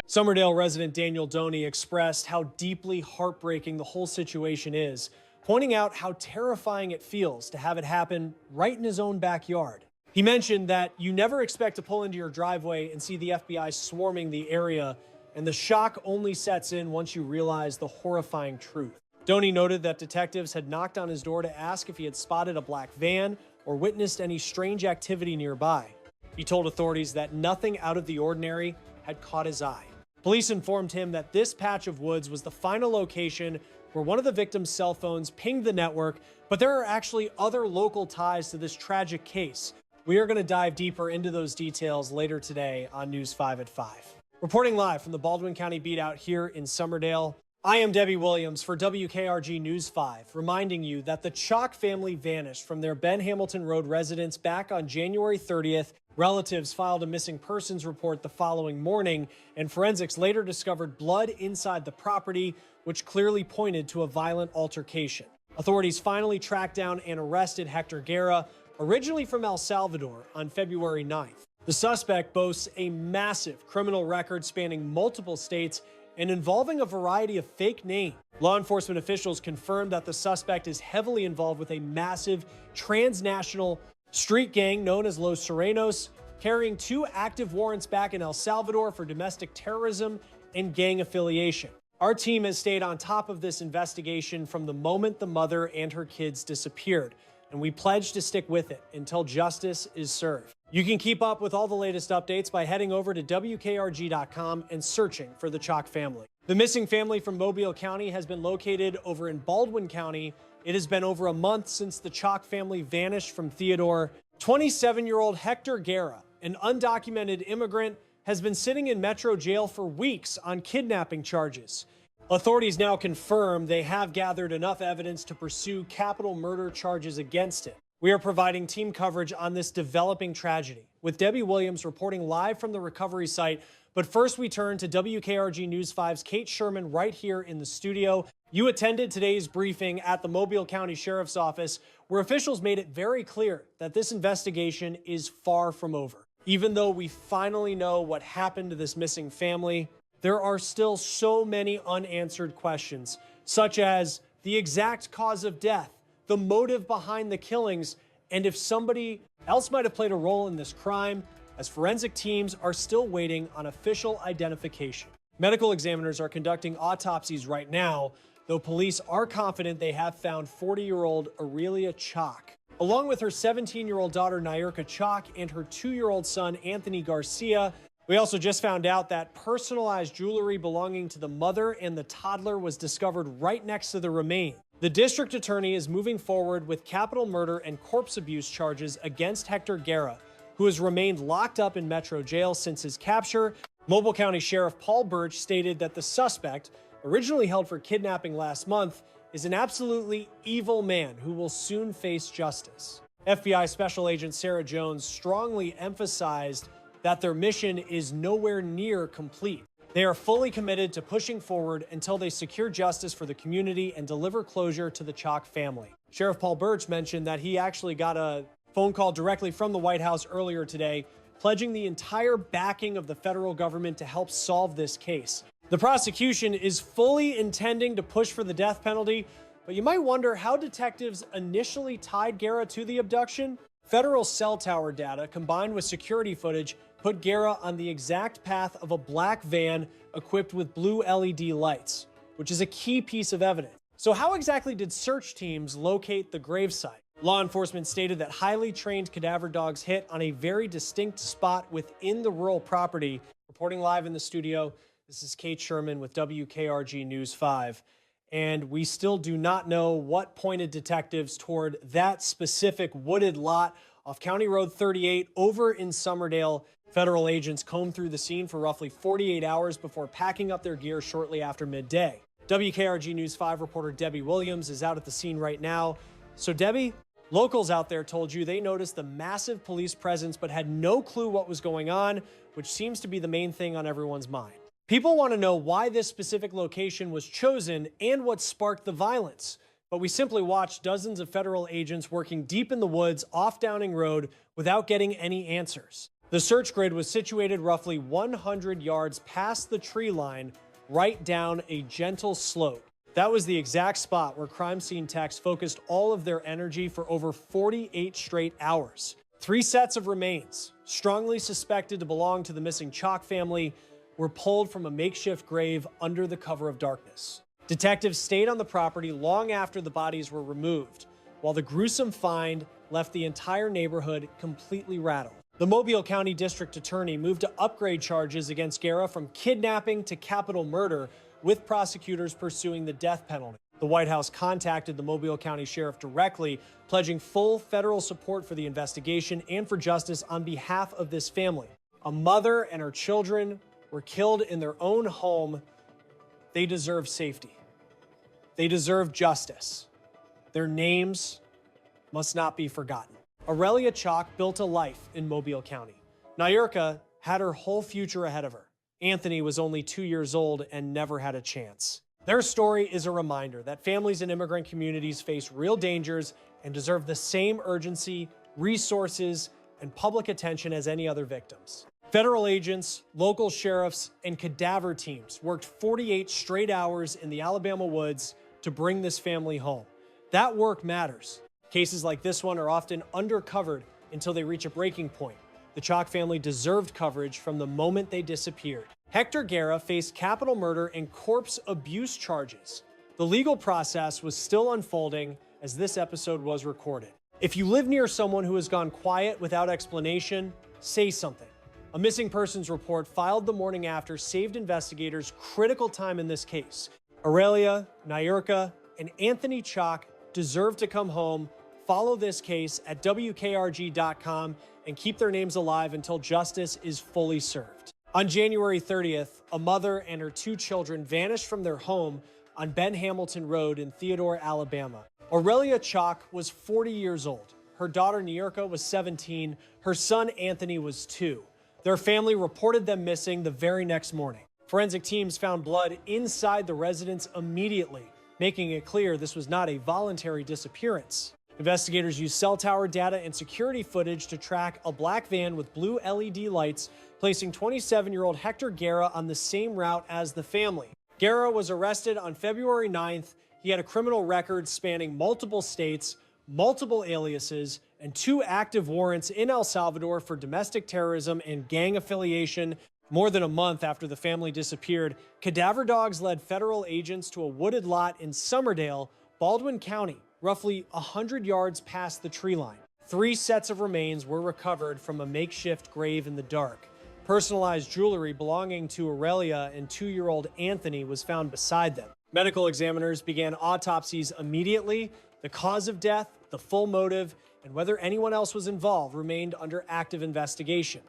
Summerdale resident Daniel Doney expressed how deeply heartbreaking the whole situation is, pointing out how terrifying it feels to have it happen right in his own backyard. He mentioned that you never expect to pull into your driveway and see the FBI swarming the area, and the shock only sets in once you realize the horrifying truth. Doney noted that detectives had knocked on his door to ask if he had spotted a black van or witnessed any strange activity nearby. He told authorities that nothing out of the ordinary had caught his eye. Police informed him that this patch of woods was the final location where one of the victim's cell phones pinged the network, but there are actually other local ties to this tragic case. We are going to dive deeper into those details later today on News 5 at 5. Reporting live from the Baldwin County Beat out here in Summerdale, I am Debbie Williams for WKRG News 5, reminding you that the Choc family vanished from their Ben Hamilton Road residence back on January 30th. Relatives filed a missing persons report the following morning, and forensics later discovered blood inside the property, which clearly pointed to a violent altercation. Authorities finally tracked down and arrested Hector Guerra, originally from El Salvador, on February 9th. The suspect boasts a massive criminal record spanning multiple states and involving a variety of fake names. Law enforcement officials confirmed that the suspect is heavily involved with a massive transnational street gang known as Los Serenos, carrying 2 active warrants back in El Salvador for domestic terrorism and gang affiliation. Our team has stayed on top of this investigation from the moment the mother and her kids disappeared, and we pledge to stick with it until justice is served. You can keep up with all the latest updates by heading over to WKRG.com and searching for the Choc family. The missing family from Mobile County has been located over in Baldwin County. It has been over a month since the Choc family vanished from Theodore. 27-year-old Hector Guerra, an undocumented immigrant, has been sitting in Metro jail for weeks on kidnapping charges. Authorities now confirm they have gathered enough evidence to pursue capital murder charges against him. We are providing team coverage on this developing tragedy, with Debbie Williams reporting live from the recovery site. But first, we turn to WKRG News 5's Kate Sherman right here in the studio. You attended today's briefing at the Mobile County Sheriff's Office, where officials made it very clear that this investigation is far from over. Even though we finally know what happened to this missing family, there are still so many unanswered questions, such as the exact cause of death, the motive behind the killings, and if somebody else might have played a role in this crime, as forensic teams are still waiting on official identification. Medical examiners are conducting autopsies right now, though police are confident they have found 40-year-old Aurelia Choc, along with her 17-year-old daughter Nyerka Choc and her 2-year-old son Anthony Garcia. We also just found out that personalized jewelry belonging to the mother and the toddler was discovered right next to the remains. The district attorney is moving forward with capital murder and corpse abuse charges against Hector Guerra, who has remained locked up in Metro jail since his capture. Mobile County Sheriff Paul Birch stated that the suspect, originally held for kidnapping last month, is an absolutely evil man who will soon face justice. FBI Special Agent Sarah Jones strongly emphasized that their mission is nowhere near complete. They are fully committed to pushing forward until they secure justice for the community and deliver closure to the Choc family. Sheriff Paul Birch mentioned that he actually got a phone call directly from the White House earlier today, pledging the entire backing of the federal government to help solve this case. The prosecution is fully intending to push for the death penalty, but you might wonder how detectives initially tied Guerra to the abduction. Federal cell tower data combined with security footage put Guerra on the exact path of a black van equipped with blue LED lights, which is a key piece of evidence. So how exactly did search teams locate the gravesite? Law enforcement stated that highly trained cadaver dogs hit on a very distinct spot within the rural property. Reporting live in the studio, this is Kate Sherman with WKRG News 5. And we still do not know what pointed detectives toward that specific wooded lot off County Road 38 over in Summerdale. Federal agents combed through the scene for roughly 48 hours before packing up their gear shortly after midday. WKRG News 5 reporter Debbie Williams is out at the scene right now. So Debbie, locals out there told you they noticed the massive police presence but had no clue what was going on, which seems to be the main thing on everyone's mind. People want to know why this specific location was chosen and what sparked the violence. But we simply watched dozens of federal agents working deep in the woods off Downing Road without getting any answers. The search grid was situated roughly 100 yards past the tree line, right down a gentle slope. That was the exact spot where crime scene techs focused all of their energy for over 48 straight hours. 3 sets of remains, strongly suspected to belong to the missing Choc family, were pulled from a makeshift grave under the cover of darkness. Detectives stayed on the property long after the bodies were removed, while the gruesome find left the entire neighborhood completely rattled. The Mobile County District Attorney moved to upgrade charges against Guerra from kidnapping to capital murder, with prosecutors pursuing the death penalty. The White House contacted the Mobile County Sheriff directly, pledging full federal support for the investigation and for justice on behalf of this family. A mother and her children were killed in their own home. They deserve safety. They deserve justice. Their names must not be forgotten. Aurelia Choc built a life in Mobile County. Nyurka had her whole future ahead of her. Anthony was only 2 years old and never had a chance. Their story is a reminder that families in immigrant communities face real dangers and deserve the same urgency, resources, and public attention as any other victims. Federal agents, local sheriffs, and cadaver teams worked 48 straight hours in the Alabama woods to bring this family home. That work matters. Cases like this one are often undercovered until they reach a breaking point. The Choc family deserved coverage from the moment they disappeared. Hector Guerra faced capital murder and corpse abuse charges. The legal process was still unfolding as this episode was recorded. If you live near someone who has gone quiet without explanation, say something. A missing persons report filed the morning after saved investigators critical time in this case. Aurelia, Nyurka, and Anthony Choc deserve to come home. Follow this case at WKRG.com and keep their names alive until justice is fully served. On January 30th, a mother and her 2 children vanished from their home on Ben Hamilton Road in Theodore, Alabama. Aurelia Choc was 40 years old. Her daughter Nyurka was 17. Her son Anthony was 2. Their family reported them missing the very next morning. Forensic teams found blood inside the residence immediately, making it clear this was not a voluntary disappearance. Investigators used cell tower data and security footage to track a black van with blue LED lights, placing 27-year-old Hector Guerra on the same route as the family. Guerra was arrested on February 9th. He had a criminal record spanning multiple states, multiple aliases, and 2 active warrants in El Salvador for domestic terrorism and gang affiliation. More than a month after the family disappeared, cadaver dogs led federal agents to a wooded lot in Summerdale, Baldwin County, roughly 100 yards past the tree line. 3 sets of remains were recovered from a makeshift grave in the dark. Personalized jewelry belonging to Aurelia and 2-year-old Anthony was found beside them. Medical examiners began autopsies immediately. The cause of death, the full motive, and whether anyone else was involved remained under active investigation.